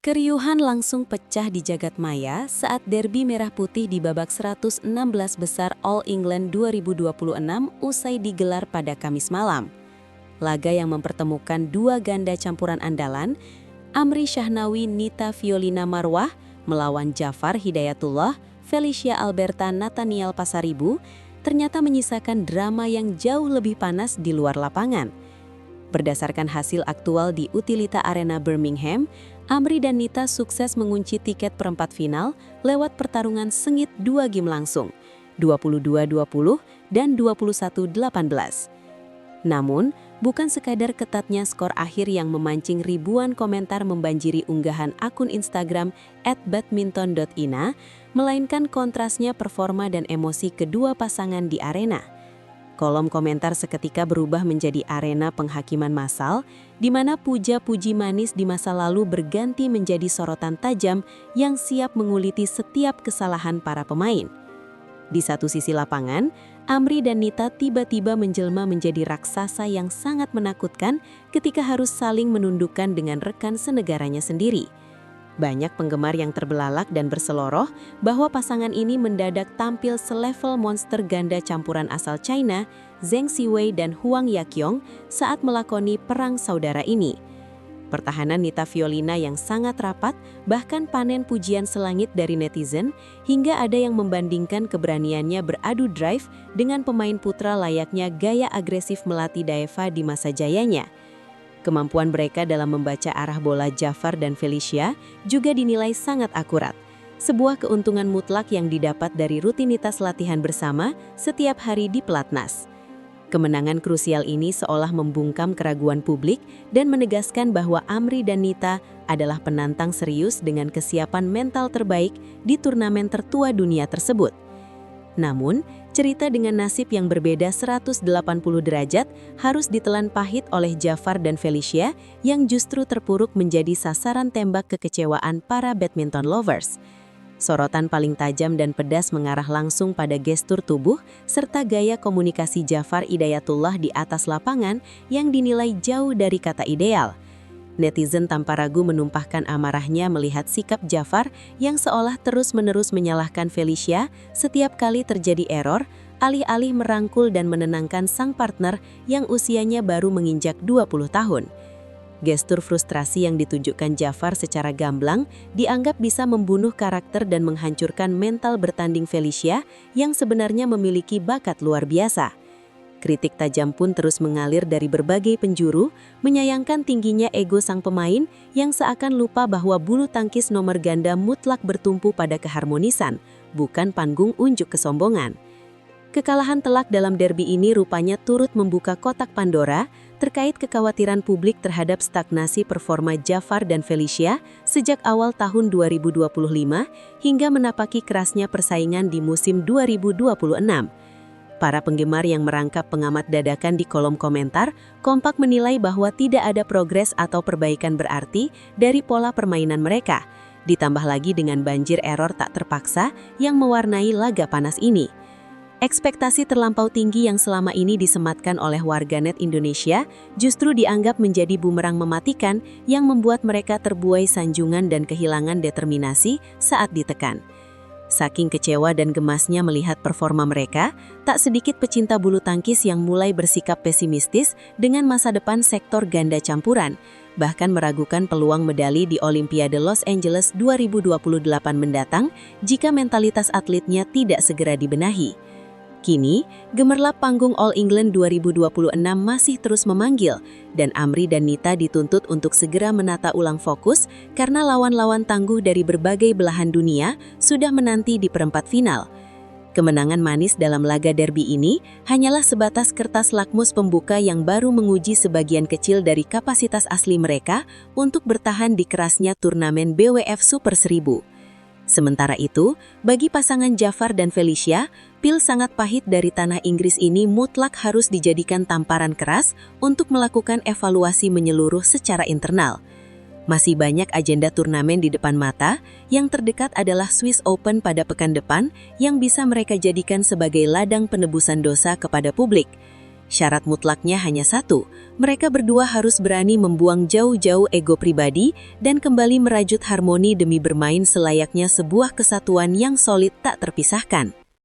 Keriuhan langsung pecah di jagat maya saat derby merah putih di babak 116 besar All England 2026 usai digelar pada Kamis malam. Laga yang mempertemukan dua ganda campuran andalan, Amri Shahnawi Nita Violina Marwah melawan Jafar Hidayatullah Felicia Alberta Nathaniel Pasaribu, ternyata menyisakan drama yang jauh lebih panas di luar lapangan. Berdasarkan hasil aktual di Utilita Arena Birmingham, Amri dan Nita sukses mengunci tiket perempat final lewat pertarungan sengit 2 game langsung, 22-20 dan 21-18. Namun, bukan sekadar ketatnya skor akhir yang memancing ribuan komentar membanjiri unggahan akun Instagram @badminton.ina, melainkan kontrasnya performa dan emosi kedua pasangan di arena. Kolom komentar seketika berubah menjadi arena penghakiman massal, di mana puja-puji manis di masa lalu berganti menjadi sorotan tajam yang siap menguliti setiap kesalahan para pemain. Di satu sisi lapangan, Amri dan Nita tiba-tiba menjelma menjadi raksasa yang sangat menakutkan ketika harus saling menundukkan dengan rekan senegaranya sendiri. Banyak penggemar yang terbelalak dan berseloroh bahwa pasangan ini mendadak tampil selevel monster ganda campuran asal China, Zheng Siwei dan Huang Yaqiong saat melakoni perang saudara ini. Pertahanan Nita Violina yang sangat rapat bahkan panen pujian selangit dari netizen, hingga ada yang membandingkan keberaniannya beradu drive dengan pemain putra layaknya gaya agresif Melati Daeva di masa jayanya. Kemampuan mereka dalam membaca arah bola Jafar dan Felicia juga dinilai sangat akurat. Sebuah keuntungan mutlak yang didapat dari rutinitas latihan bersama setiap hari di pelatnas. Kemenangan krusial ini seolah membungkam keraguan publik dan menegaskan bahwa Amri dan Nita adalah penantang serius dengan kesiapan mental terbaik di turnamen tertua dunia tersebut. Namun, cerita dengan nasib yang berbeda 180 derajat harus ditelan pahit oleh Jafar dan Felicia yang justru terpuruk menjadi sasaran tembak kekecewaan para badminton lovers. Sorotan paling tajam dan pedas mengarah langsung pada gestur tubuh serta gaya komunikasi Jafar Hidayatullah di atas lapangan yang dinilai jauh dari kata ideal. Netizen tanpa ragu menumpahkan amarahnya melihat sikap Jafar yang seolah terus-menerus menyalahkan Felicia setiap kali terjadi error, alih-alih merangkul dan menenangkan sang partner yang usianya baru menginjak 20 tahun. Gestur frustrasi yang ditunjukkan Jafar secara gamblang dianggap bisa membunuh karakter dan menghancurkan mental bertanding Felicia yang sebenarnya memiliki bakat luar biasa. Kritik tajam pun terus mengalir dari berbagai penjuru, menyayangkan tingginya ego sang pemain yang seakan lupa bahwa bulu tangkis nomor ganda mutlak bertumpu pada keharmonisan, bukan panggung unjuk kesombongan. Kekalahan telak dalam derby ini rupanya turut membuka kotak Pandora terkait kekhawatiran publik terhadap stagnasi performa Jafar dan Felicia sejak awal tahun 2025 hingga menapaki kerasnya persaingan di musim 2026. Para penggemar yang merangkap pengamat dadakan di kolom komentar kompak menilai bahwa tidak ada progres atau perbaikan berarti dari pola permainan mereka, ditambah lagi dengan banjir error tak terpaksa yang mewarnai laga panas ini. Ekspektasi terlampau tinggi yang selama ini disematkan oleh warganet Indonesia justru dianggap menjadi bumerang mematikan yang membuat mereka terbuai sanjungan dan kehilangan determinasi saat ditekan. Saking kecewa dan gemasnya melihat performa mereka, tak sedikit pecinta bulu tangkis yang mulai bersikap pesimistis dengan masa depan sektor ganda campuran, bahkan meragukan peluang medali di Olimpiade Los Angeles 2028 mendatang jika mentalitas atletnya tidak segera dibenahi. Kini, gemerlap panggung All England 2026 masih terus memanggil, dan Amri dan Nita dituntut untuk segera menata ulang fokus karena lawan-lawan tangguh dari berbagai belahan dunia sudah menanti di perempat final. Kemenangan manis dalam laga derby ini hanyalah sebatas kertas lakmus pembuka yang baru menguji sebagian kecil dari kapasitas asli mereka untuk bertahan di kerasnya turnamen BWF Super 1000. Sementara itu, bagi pasangan Jafar dan Felicia, pil sangat pahit dari tanah Inggris ini mutlak harus dijadikan tamparan keras untuk melakukan evaluasi menyeluruh secara internal. Masih banyak agenda turnamen di depan mata, yang terdekat adalah Swiss Open pada pekan depan yang bisa mereka jadikan sebagai ladang penebusan dosa kepada publik. Syarat mutlaknya hanya satu, mereka berdua harus berani membuang jauh-jauh ego pribadi dan kembali merajut harmoni demi bermain selayaknya sebuah kesatuan yang solid tak terpisahkan.